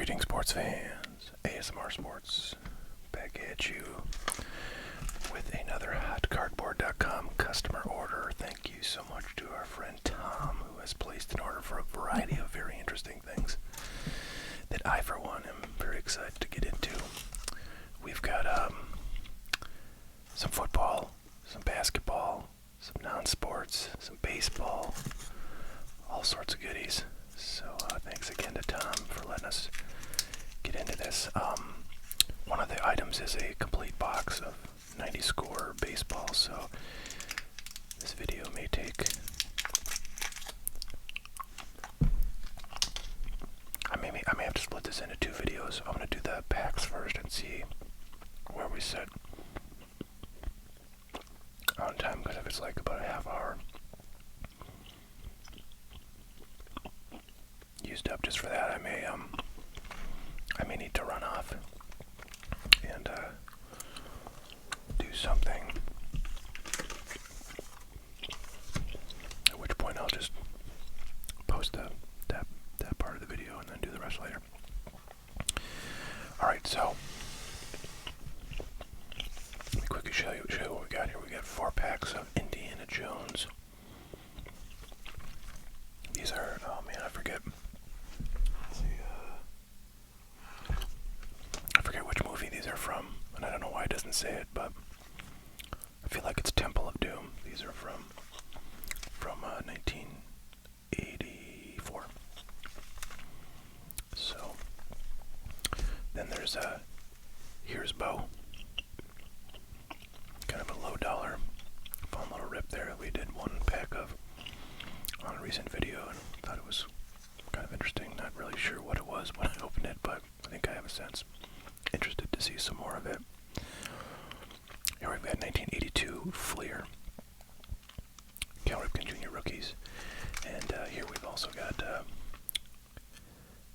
Greetings, sports fans. ASMR Sports back at you with another hotcardboard.com customer order. Thank you so much to our friend Tom, who has placed an order for a variety of very interesting things that I, for one, am very excited to get into. We've got some football, some basketball, some non-sports, some baseball, all sorts of goodies. So thanks again to Tom for letting us get into this. One of the items is a complete box of 90 score baseball, so this video may take, I may have to split this into two videos. I'm going to do the packs first and see where we sit on time, because if it's like about a half hour used up just for that, I may need to run off and do something, at which point I'll just post that part of the video and then do the rest later. Alright, so let me quickly show you what we got here. We got 4 packs of Indiana Jones. These are, oh man, I forget which movie these are from, and I don't know why it doesn't say it, but I feel like it's Temple of Doom. These are from 1984. So then there's Here's Bo. Kind of a low dollar, fun little rip there. We did one pack of on a recent video and thought it was kind of interesting. Not really sure what it was when I opened it, but I think I have a sense. Interested to see some more of it. Here we've got 1982 Fleer, Cal Ripken Jr. rookies, and here we've also got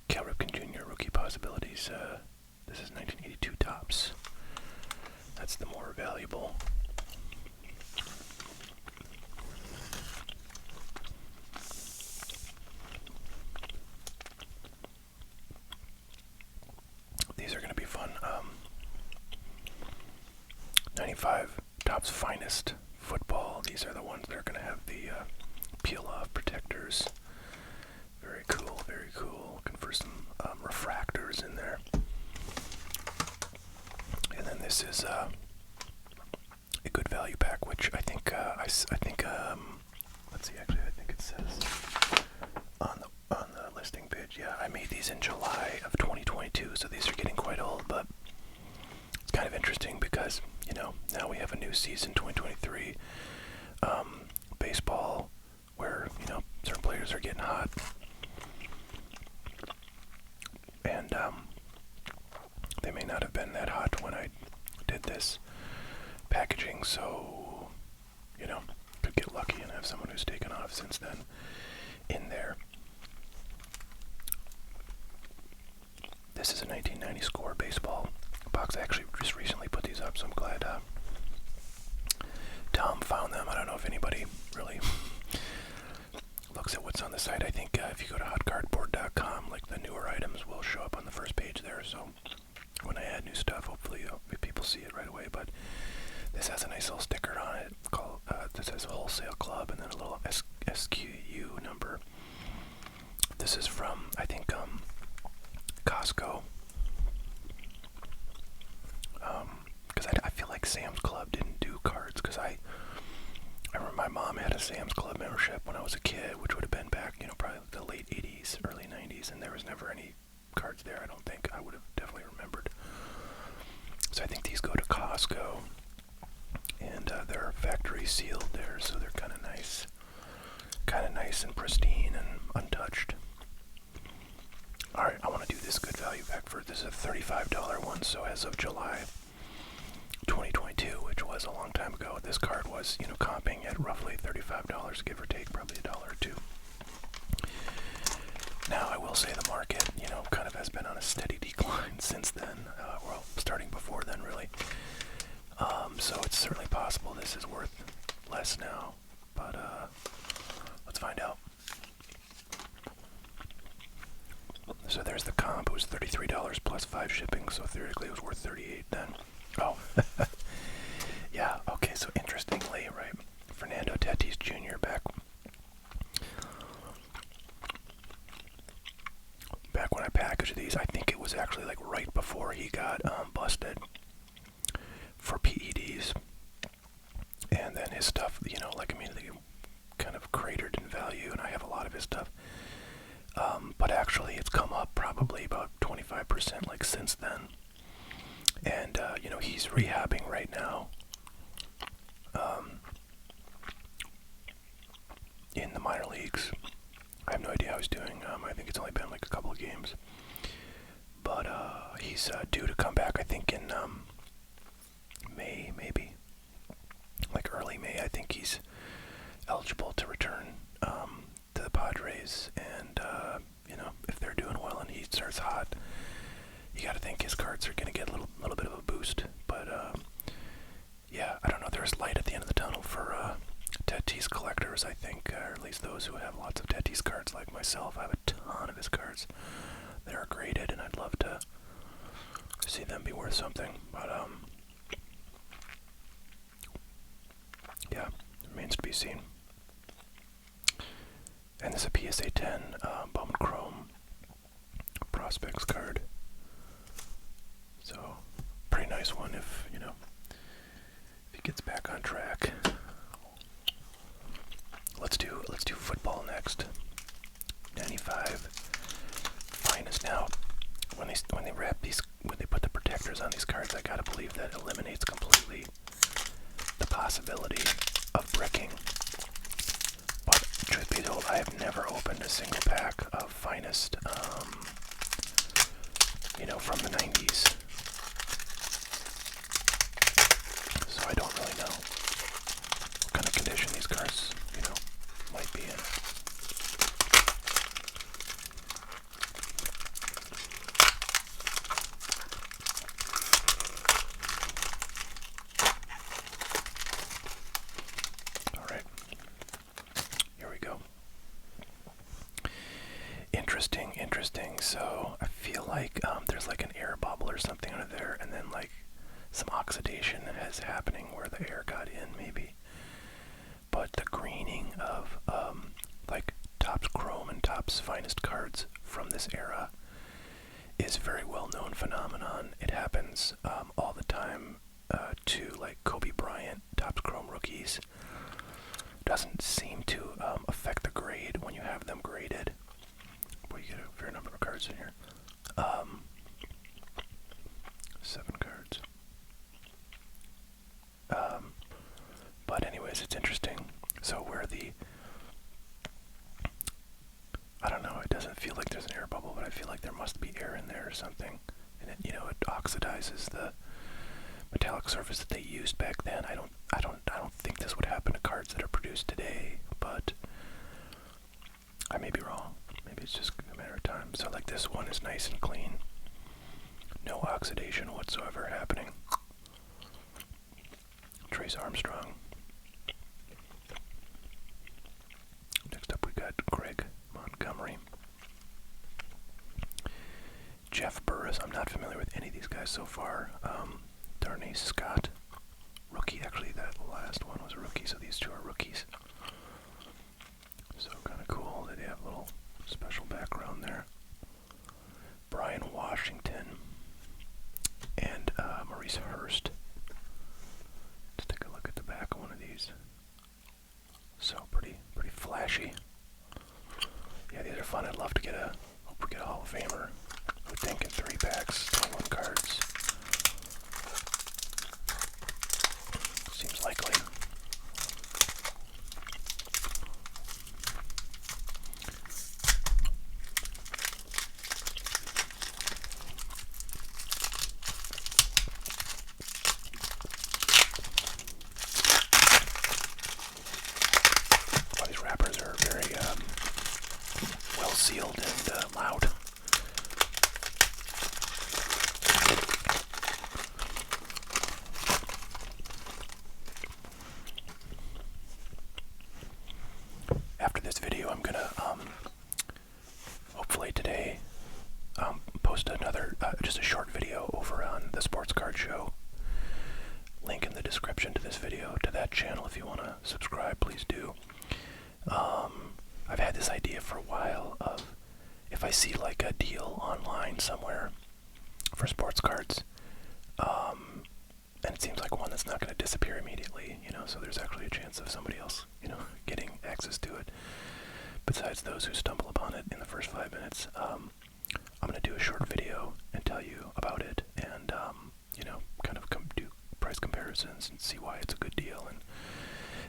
Cal Ripken Jr. rookie possibilities. This is 1982 Topps. That's the more valuable. These are going to be fun. 95 Topps Finest Football. These are the ones that are going to have the peel-off protectors. Very cool, very cool. Looking for some refractors in there. And then this is a good value pack, which I think let's see. Actually, I think it says on the listing page. Yeah, I made these in July of 2022, so these are getting quite old, but it's kind of interesting because, you know, now we have a new season, 2023 baseball, where, you know, certain players are getting hot, and they may not have been that hot when I did this packaging, so, you know, could get lucky and have someone who's taken off since then in there. This is a 1990 score baseball box. I actually just recently put these up, so I'm glad Tom found them. I don't know if anybody really looks at what's on the site. I think if you go to hotcardboard.com, like, the newer items will show up on the first page there, so when I add new stuff, hopefully people see it right away. But this has a nice little sticker on it called, that says Wholesale Club, and then a little SQU number. This is from, I think, Costco, because I feel like Sam's Club didn't do cards, because I remember my mom had a Sam's Club membership when I was a kid, which would have been back, you know, probably the late 80s, early 90s, and there was never any cards there. I don't think. I would have definitely remembered. So I think these go to Costco, and they're factory sealed there, so they're kind of nice and pristine and untouched. Alright, I want to do this good value pack first. This is a $35 one, so as of July 2022, which was a long time ago, this card was, you know, comping at roughly $35, give or take, probably $1 or $2. Now, I will say the market, you know, kind of has been on a steady decline since then. Well, starting before then, really. So it's certainly possible this is worth less now, but let's find out. So there's the comp. was $33 plus 5 shipping, so theoretically it was worth $38 then. Oh, yeah. Okay, so interestingly, right? Fernando Tatis Jr. back when I packaged these, I think it was actually like right before he got busted for PEDs, and then his stuff, like immediately kind of cratered in value, and I have a lot of his stuff. But actually, it's come up probably about 25% like since then, and he's rehabbing right now. In the minor leagues. I have no idea how he's doing. I think it's only been like a couple of games. But he's due to come back, I think, in May, maybe. Like early May, I think he's eligible to return to the Padres. And, if they're doing well and he starts hot, you got to think his cards are going to get a little bit of a boost. But, yeah, I don't know. There's light at the end of the tunnel for Tatis collectors, I think, or at least those who have lots of Tatis cards like myself. I have a ton of his cards that are graded, and I'd love to see them be worth something. But, yeah, remains to be seen. And this is a PSA 10 Bowman Chrome Prospects card. So, pretty nice one if he gets back on track. Let's do football next. 95 finest. Now, when they put the protectors on these cards, I gotta believe that eliminates completely the possibility of bricking. But truth be told, I have never opened a single pack of finest, from the 90s. So I don't really know what kind of condition these cards, might be in. Alright. Here we go. Interesting. So I feel like there's like an air bubble or something under there, and then like some oxidation is happening where the air got in, maybe. But the greening of like Topps Chrome and Topps Finest cards from this era is a very well-known phenomenon. It happens all the time to like Kobe Bryant Topps Chrome rookies. Doesn't seem to affect the grade when you have them graded. Boy, you get a fair number of cards in here. 7 cards. But anyways, it's interesting. So I don't know, it doesn't feel like there's an air bubble, but I feel like there must be air in there or something. And it, it oxidizes the metallic surface that they used back then. I don't think this would happen to cards that are produced today, but I may be wrong. Maybe it's just a matter of time. So like this one is nice and clean. No oxidation whatsoever happening. Trace Armstrong. Next up we got Greg Montgomery. Jeff Burris. I'm not familiar with any of these guys so far. Darnay Scott. Rookie. Actually, that last one was a rookie, so these two are rookies. So kind of cool that they have a little special background there. Brian Washington and Maurice Hurst. Let's take a look at the back of one of these. So pretty flashy. Yeah, these are fun. I'd love to hope we get a Hall of Famer. I would think in 3 packs, 21 cards. Seems likely. Well, these wrappers are very well sealed and loud. After this video, I'm gonna hopefully today post another, just a short video over on the Sports Card Show. Link in the description to this video, to that channel. If you want to subscribe, please do. I've had this idea for a while of, if I see like a deal online somewhere for sports cards, and it seems like one that's not going to disappear immediately, you know, so there's actually a chance of somebody else, you know, getting access to it, besides those who stumble upon it in the first 5 minutes. I'm going to do a short video and tell you about it, and, you know, kind of do price comparisons and see why it's a good deal, and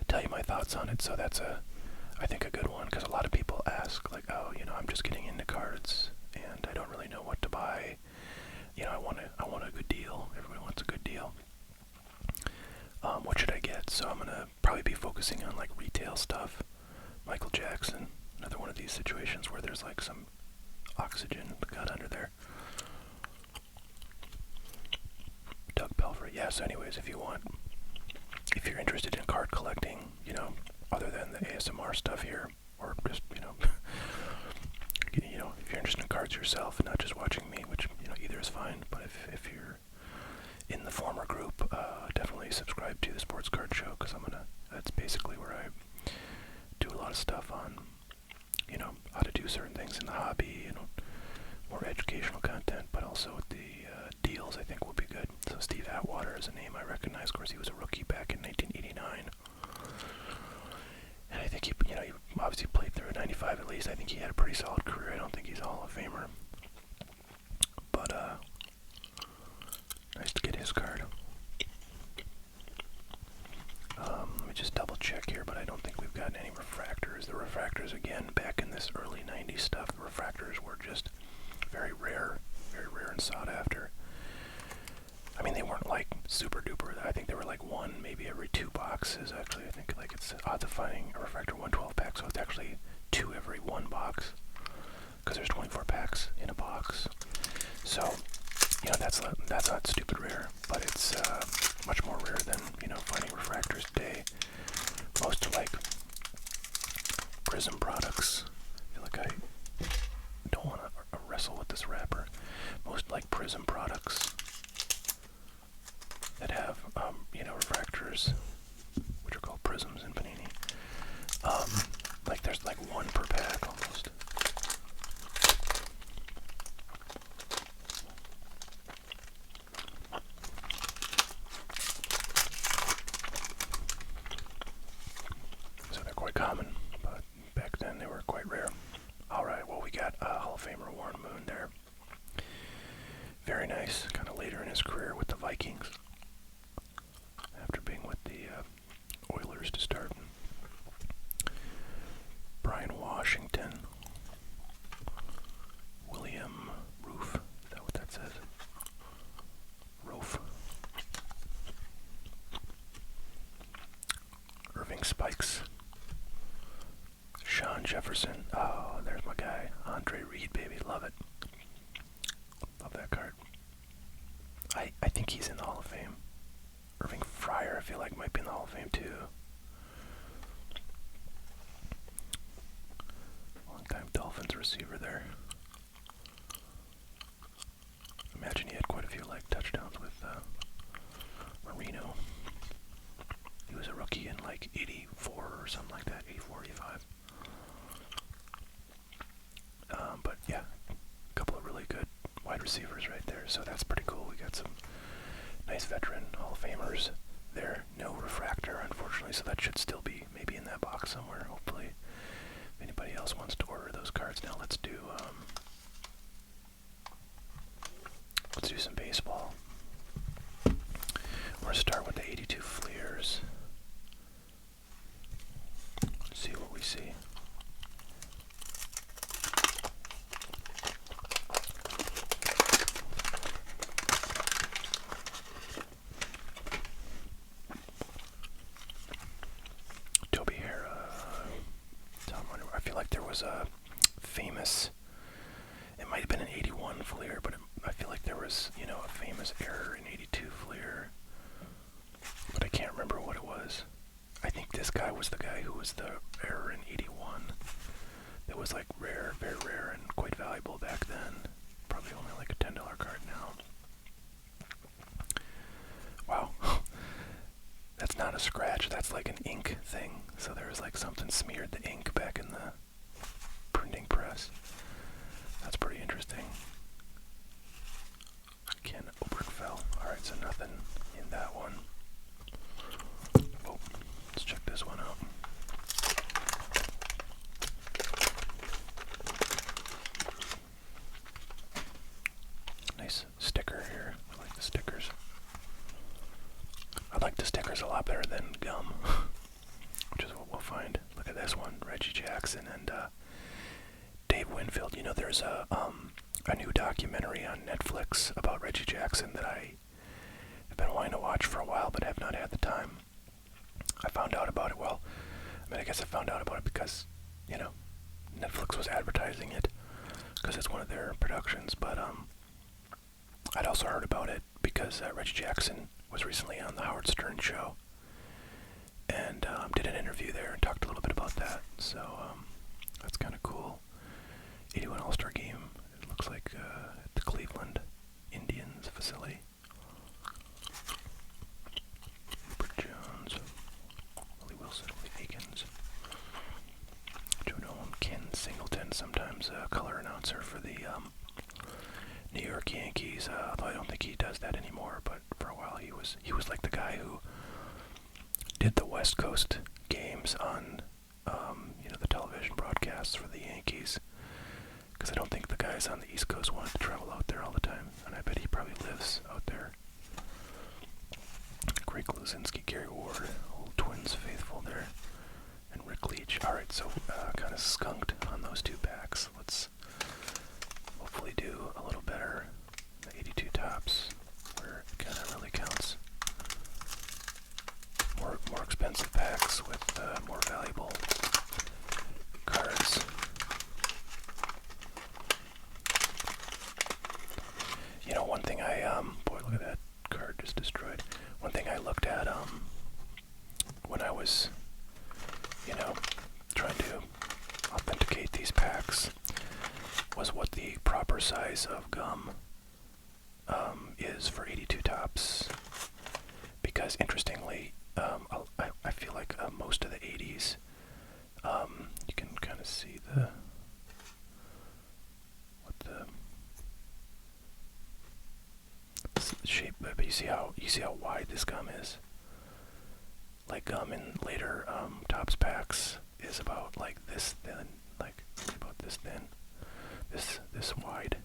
tell you my thoughts on it. So that's I think a good one, because a lot of people ask, like, oh, you know, I'm just getting into cards, and I don't really know what to buy. You know, I want a good deal. Everybody wants a good deal. What should I get? So I'm gonna probably be focusing on like retail stuff. Michael Jackson, another one of these situations where there's like some oxygen got under there. Doug Pelfrey. Yeah, so anyways, if you're interested in card collecting, you know, other than the ASMR stuff here, or just, you know, if you're interested in cards yourself and not just watching me, which, you know, either is fine, but if you're in the former group, definitely subscribe to the Sports Card Show, because that's basically where I do a lot of stuff on, you know, how to do certain things in the hobby, you know, more educational content, but also with the deals I think will be good. So Steve Atwater is a name I recognize. Of course, he was a rookie back in 1989. And I think he obviously played through 95 at least. I think he had a pretty solid career. I don't think he's a Hall of Famer. But, nice to get his card. Let me just double check here, but I don't think we've gotten any refractors. The refractors, again, back in this early 90s stuff, the refractors were just very rare and sought after. I mean, they weren't like super duper. I think they were like one, maybe every 2 boxes. Actually, I think like it's odds of finding a refractor 112 pack, so it's actually 2 every 1 box, because there's 24 packs in a box. So, you know, that's not stupid rare, but it's much more rare than, you know, finding refractors today. Most like Prism products. I feel like I don't want to wrestle with this wrapper. Most like Prism products that have, you know, refractors, which are called prisms in Panini. Like there's like 1 per pack almost. So they're quite common, but back then they were quite rare. Alright, well, we got Hall of Famer Warren Moon there. Very nice, kind of later in his career with the Vikings, after being with the Oilers to start. Brian Washington. William Roof. Is that what that says? Roof. Irving Spikes. Sean Jefferson. Oh, there's my guy. Andre Reed, baby. Love it. Love that card. I think he's in the Hall of Fame. Irving Fryer, I feel like, might be in the Hall of Fame too. Long-time Dolphins receiver there. Imagine he had quite a few like touchdowns with Marino. He was a rookie in like 84 or something like that, 84, 85. But yeah, a couple of really good wide receivers right there, so that's pretty cool. We got some nice veteran Hall of Famers there. No refractor, unfortunately, so that should still be maybe in that box somewhere, hopefully. If anybody else wants to order those cards now, let's do some baseball. We're going to start with the 82 Fleers. Let's see what we see. I feel like there was a famous, it might have been an 81 Fleer, but I feel like there was, you know, a famous error in 82 Fleer, but I can't remember what it was. I think this guy was the guy who was the error in 81. It was like rare, very rare, and quite valuable back then. Probably only like like a $10 card now. Wow. That's not a scratch, that's like an ink thing. So there was like something smeared the ink back in the printing press. That's pretty interesting. Ken Obergfell. Alright, so nothing in that one. Oh, let's check this one out. Nice sticker here. I like the stickers. I like the stickers a lot better than gum, which is what we'll find. Look at this one, Reggie Jackson and Dave Winfield. You know, there's a new documentary on Netflix about Reggie Jackson that I have been wanting to watch for a while, but have not had the time. I found out about it. Well, I mean, I guess I found out about it because, you know, Netflix was advertising it because it's one of their productions. But I'd also heard about it because Reggie Jackson was recently on the Howard Stern show and did an interview there and talked a little bit about that. So that's kind of cool. 81 All-Star Game. It looks like at the Cleveland Indians facility. Rupert Jones, Willie Wilson, Willie Aikens, Joe Nolan, Ken Singleton, sometimes a color announcer for the New York Yankees. Although I don't think he does that anymore, but for a while he was like the guy who did the West Coast games on you know, the television broadcasts for the Yankees. Because I don't think the guys on the East Coast wanted to travel out there all the time, and I bet he probably lives out there. Greg Luzinski, Gary Ward, old Twins faithful there, and Rick Leach. Alright, so kind of skunked on those two packs. Let's hopefully do a little better. The 82 tops, where it kind of really counts. More expensive packs with more valuable cards. You know, one thing boy, look at that card just destroyed. One thing I looked at, when I was, you know, trying to authenticate these packs was what the proper size of gum, is for 82 tops. Because interestingly, I feel like most of the 80s, you can kind of see the shape, but you see how wide this gum is. Like gum in later tops packs is about like this thin, like about this thin, this wide.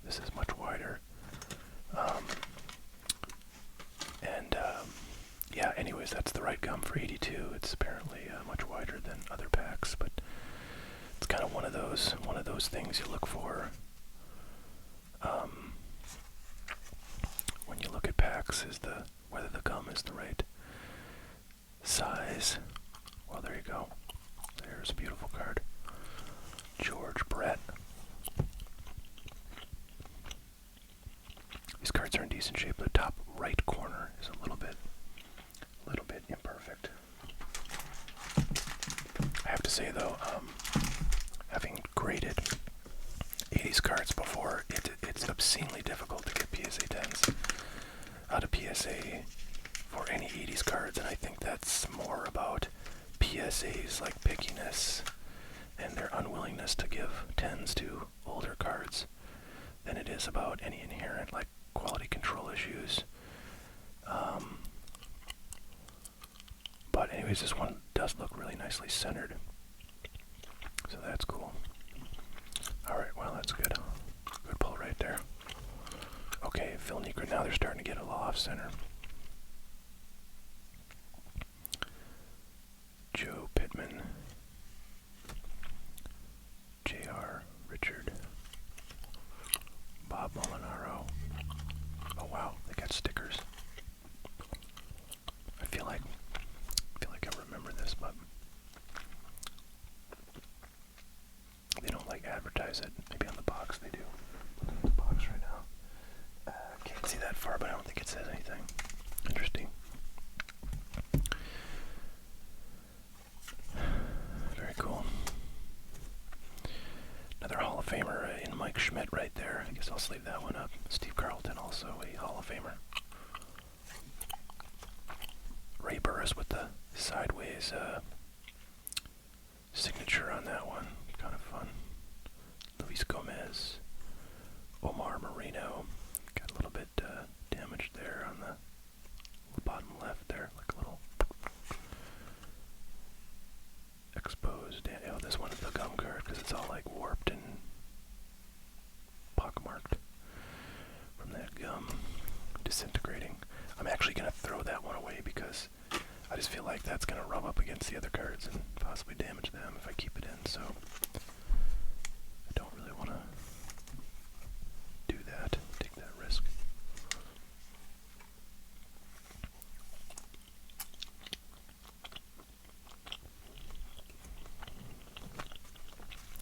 This is much wider. Yeah. Anyways, that's the right gum for 82. It's apparently much wider than other packs, but it's kind of one of those things you look for. When you look at packs, is whether the gum is the right size. Well, there you go. There's a beautiful card. George Brett. These cards are in decent shape. The top right corner is a little bit imperfect. I have to say though, having graded 80s cards before, it's obscenely difficult to get PSA 10s out of PSA for any 80s cards, and I think that's more about PSA's like pickiness and their unwillingness to give 10s to older cards than it is about any inherent like quality control issues. But anyways, this one does look really nicely centered, so that's cool. Alright, well, that's good. Good pull right there. Okay, Phil Niekro, now they're starting to get a little off center. Joe Pittman. J.R. Richard. Bob Molinaro. Oh wow, they got stickers. I feel like I remember this, but they don't like advertise it. Maybe on the box they do. Look at the box right now. Can't see that far, but I don't think it says anything. Mike Schmidt right there. I guess I'll sleeve that one up. Steve Carlton, also a Hall of Famer. Ray Burris with the sideways signature on that one. Kind of fun. Luis Gomez. Omar Marino. Got a little bit damaged there on the bottom left there. Like a little exposed. Oh, this one is the gum card because it's all like warped and pockmarked from that gum disintegrating. I'm actually going to throw that one away because I just feel like that's going to rub up against the other cards and possibly damage them if I keep it in, so I don't really want to do that, take that risk.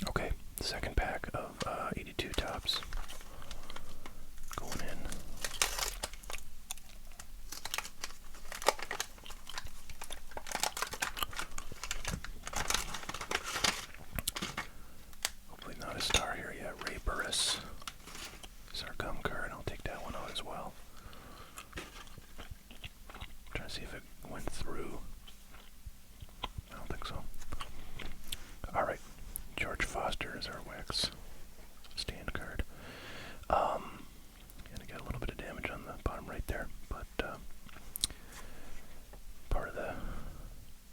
Okay, second pack of 82 tops going in. Hopefully not a star here yet. Ray Burris is our gum card. I'll take that one out as well. Trying to see if it went through. I don't think so. Alright. George Foster is our wax stand card. And I got a little bit of damage on the bottom right there, but part of the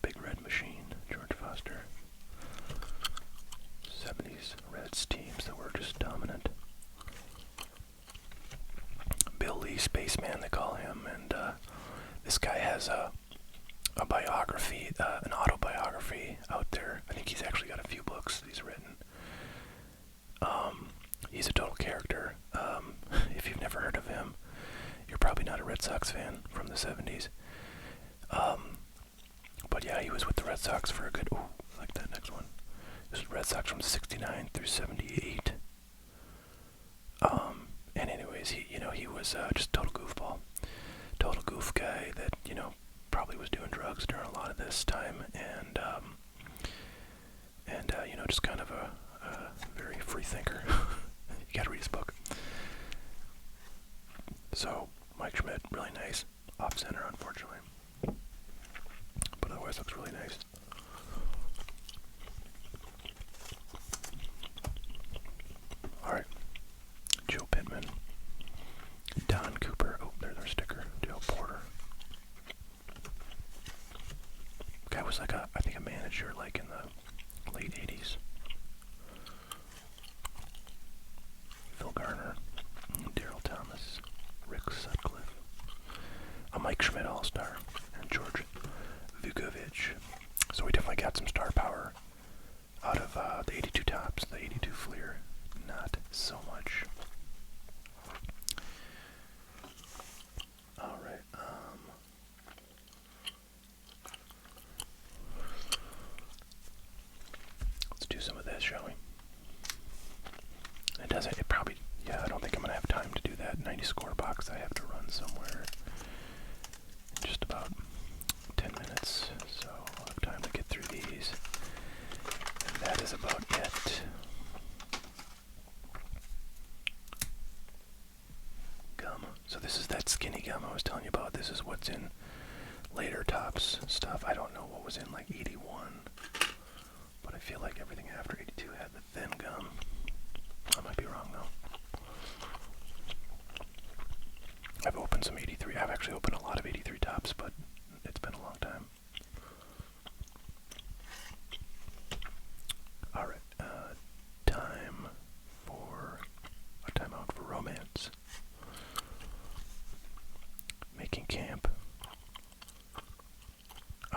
Big Red Machine, George Foster. 70s Reds teams that were just dominant. Bill Lee, Spaceman, they call him, and this guy has a biography, an autobiography out there. I think he's actually got a few books that he's written. He's a total character. If you've never heard of him, you're probably not a Red Sox fan from the 70s. But yeah, he was with the Red Sox for a good, ooh, I like that next one. This was Red Sox from 69 through 78. And anyways, he was just total goofball. Total goof guy that, probably was doing drugs during a lot of this time, and just kind of a very free thinker. You gotta read his book. So, Mike Schmidt, really nice. Off center, unfortunately. But otherwise looks really nice. Alright. Joe Pittman. Don Cooper. Oh, there's our sticker. Dale Porter. Guy was like I think a manager like in the late 80s. Phil Garner. Darryl Thomas. Rick Sutcliffe. A Mike Schmidt All-Star. And George Vukovic. So we definitely got some star power out of the 82 tops. The 82 Fleer, not so much. Alright, let's do some of this, shall we? It probably, yeah, I don't think I'm going to have time to do that 90 score box. I have to run somewhere in just about 10 minutes, so I'll have time to get through these. And that is about it. Gum. So this is that skinny gum I was telling you about. This is what's in later tops stuff. I don't know what was in like 81, but I feel like everything after 82 had the thin gum. I might be wrong though. I've opened some 83. I've actually opened a lot of 83 tops, but it's been a long time. Alright, time for a timeout for romance. Making camp.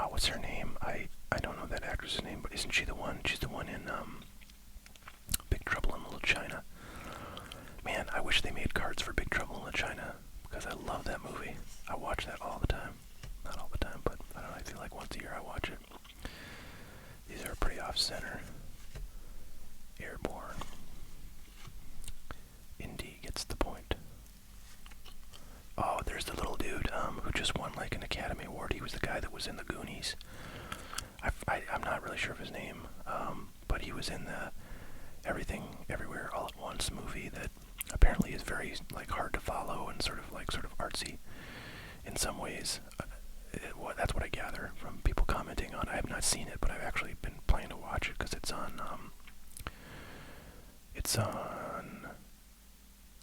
What's her name? I don't know that actress's name, but isn't she the one? She's the one in Big Trouble in Little China. Man, I wish they made cards for Big Trouble in Little China because I love that movie. I watch that all the time. Not all the time, but I don't know, I feel like once a year I watch it. These are pretty off-center. Airborne. Indy gets the point. Oh, there's the little dude who just won like an Academy Award. He was the guy that was in the Goonies. I'm not really sure of his name, but he was in the Everything, Everywhere, All at Once movie that apparently is very like hard to follow and sort of artsy in some ways. That's what I gather from people commenting on. I have not seen it, but I've actually been planning to watch it because it's on.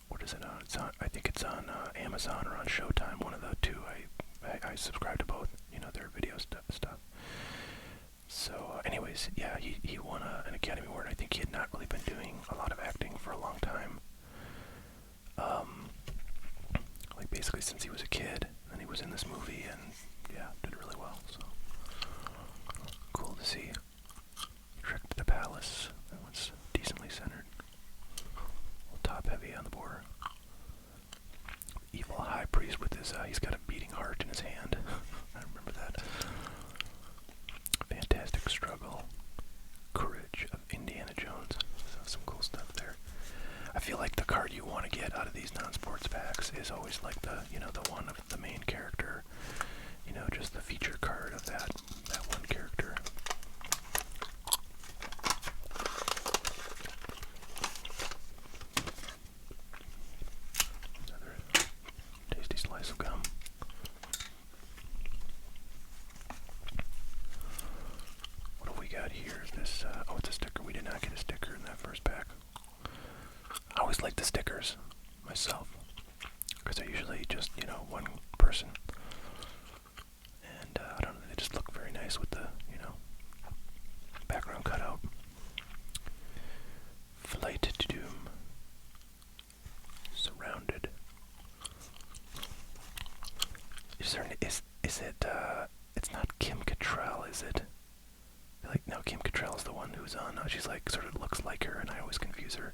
What is it on? It's on. I think it's on Amazon or on Showtime. One of the two. I subscribe to both. You know, their video stuff. So, anyways, yeah, he won an Academy Award. I think he had not really been doing a lot of acting for a long time. Like basically since he was a kid, and he was in this movie, and yeah, did really well. So cool to see. Trek to the Palace. That one's decently centered. Top heavy on the border. Evil high priest with his, he's got a beating heart in his hand. I remember that. Fantastic struggle. Courage of Indiana Jones. So some cool stuff there. I feel like the card you want to get out of these non-sports packs is always like the, you know, the one of the main character. You know, just the feature card of that one character. Tasty slice of gum. What have we got here? This, oh, it's a sticker. We did not get a sticker in that first pack. I always like the stickers myself, because they're usually just, you know, one person. And, I don't know, they just look very nice with the, you know, background cutout. Flight to Doom. Surrounded. Is it, it's not Kim Cattrall, is it? Like, no, Kim Cattrall is the one who's on, she's like, sort of looks like her, and I always confuse her.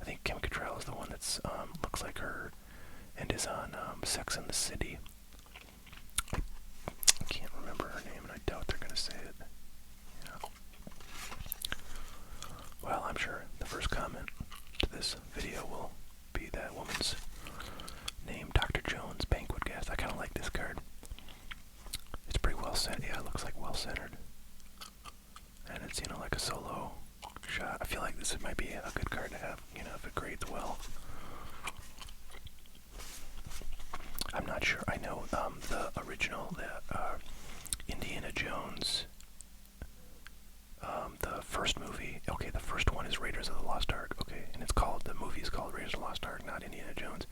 I think Kim Cattrall is the one that's, looks like her, and is on, Sex and the City. I can't remember her name, and I doubt they're gonna say it. Yeah. Well, I'm sure the first comment to this video will be that woman's name, Dr. Jones, Banquet Guest. I kind of like this card. It's pretty well centered. Yeah, it looks like well centered. And it's, you know, like a solo shot. I feel like this might be a good card to have, you know, if it grades well. I'm not sure. I know the original, Indiana Jones, the first movie. Okay, the first one is Raiders of the Lost Ark. Okay, and the movie is called Raiders of the Lost Ark, not Indiana Jones.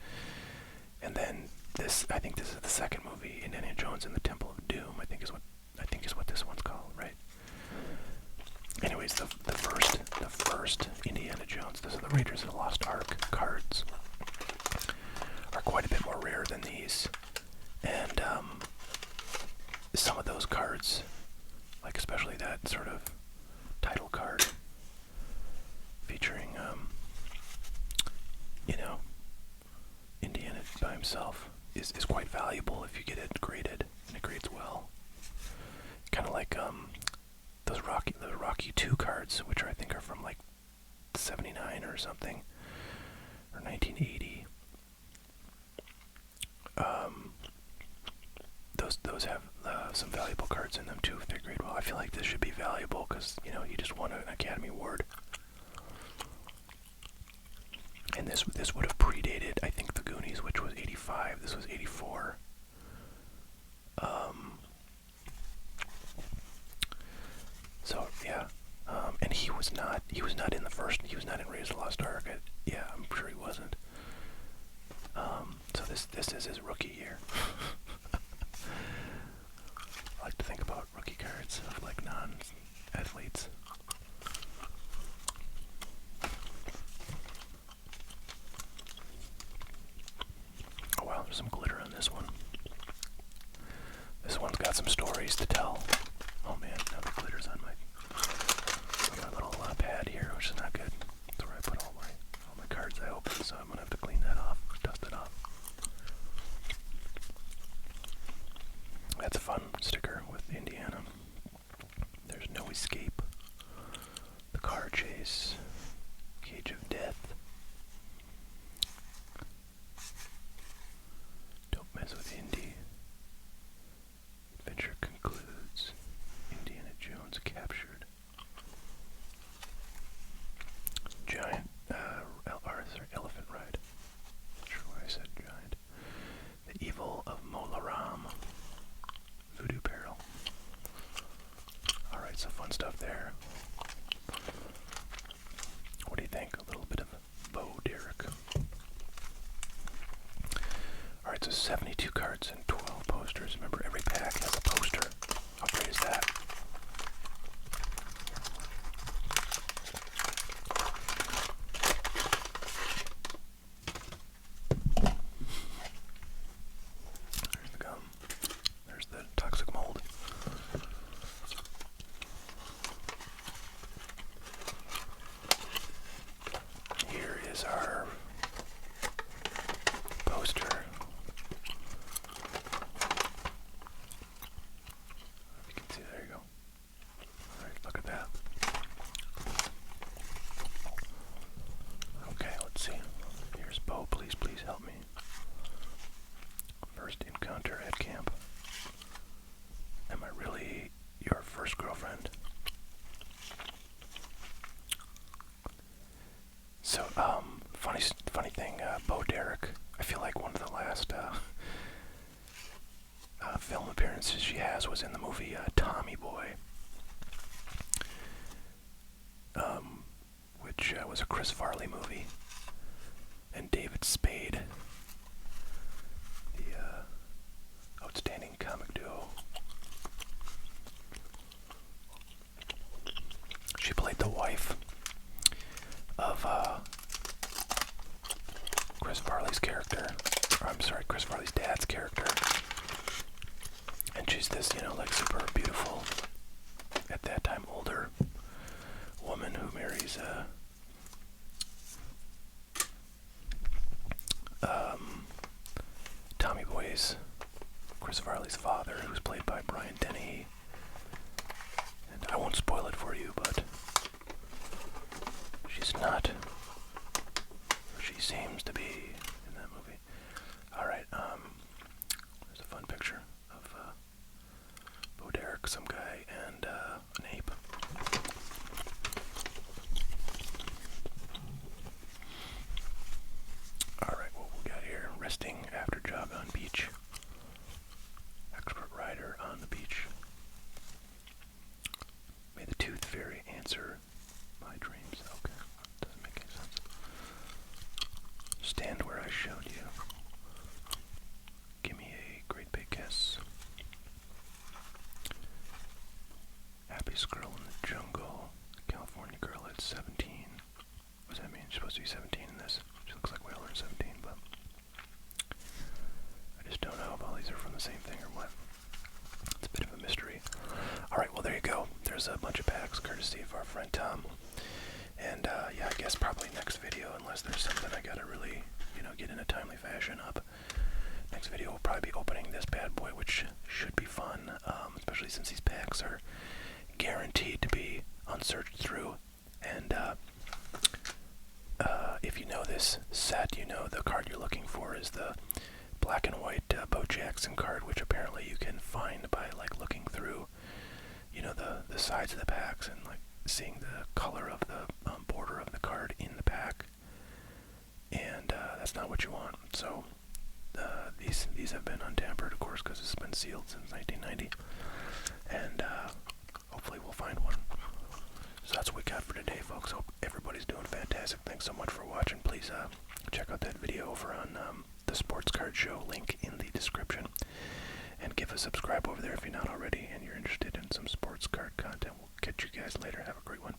And then this, I think this is the second movie, Indiana Jones and the Temple of Doom. I think is what this one's called, right? Anyways, the first Indiana Jones, this is the Raiders of the Lost Ark cards, are quite a bit more rare than these. And some of those cards, like especially that sort of title card featuring, you know, Indiana by himself, is quite valuable if you get it graded, and it grades well. Kind of like the Rocky 2 cards, which I think are from like 79 or something, or 1980. Those have some valuable cards in them too if they grade well. I feel like this should be valuable because, you know, you just won an Academy Award. And this would have predated, I think, the Goonies, which was 85. This was 84. So yeah, and he was not in the first. He was not in Raiders of the Lost Ark. Yeah, I'm sure he wasn't. So this is his rookie year. I like to think about rookie cards of like non-athletes. Oh wow, there's some glitter on this one. This one's got some stories to tell. Oh man, now the glitter's on my little pad here, which is not good. That's where I put all my cards I open, so I'm gonna have to clean that off, dust it off. That's a fun sticker with Indiana. There's No Escape, The Car Chase, Cage of Death, Don't Mess with Indy, Adventure Concludes, Indiana Jones Captured. stuff there. What do you think? A little bit of Bo Derek. Alright, so 72 cards and 12 posters. Remember, every pack has a poster. How great is that? There's the gum. There's the toxic mold. Here is our poster. You can see, there you go. Alright, look at that. Okay, let's see. Here's Bo, please help me. First encounter at camp. Am I really your first girlfriend? So, funny thing, Bo Derek, I feel like one of the last film appearances she has was in the movie Tommy Boy, which was a Chris Farley movie, and David Spade, the outstanding comic duo. She played the wife of Chris Farley's character, or I'm sorry, Chris Farley's dad's character. And she's this, like super beautiful, at that time older woman who marries Tommy Boy's, Chris Farley's father, who's played by Brian Dennehy. And I won't spoil it for you, but she's not. She seems to be in that movie. Alright, there's a fun picture of Bo Derek, some guy, and an ape. Alright, what we got here? Resting after jog on beach. Expert rider on the beach. May the tooth fairy answer my dreams. Okay, doesn't make any sense. Stand where I showed you. Give me a great big kiss. Happiest girl in the jungle. California girl at 17. What does that mean? She's supposed to be 17 in this. She looks like well, 17, but I just don't know if all these are from the same thing or what. It's a bit of a mystery. Alright, well there you go. There's a bunch of packs courtesy of our friend Tom. And yeah, I guess probably next video, unless there's something I gotta really, get in a timely fashion up. Next video will probably be opening this bad boy, which should be fun, especially since these packs are guaranteed to be unsearched through. And if you know this set, the card you're looking for is the black and white Bo Jackson card, which apparently you can find by looking through, the sides of the packs and seeing the color of the border of the card in the pack. And that's not what you want. So these have been untampered, of course, because it's been sealed since 1990. And hopefully we'll find one. So that's what we got for today, folks. Hope everybody's doing fantastic. Thanks so much for watching. Please check out that video over on the Sports Card Show, link in the description. And give a subscribe over there if you're not already and you're interested in some sports card content. We'll catch you guys later. Have a great one.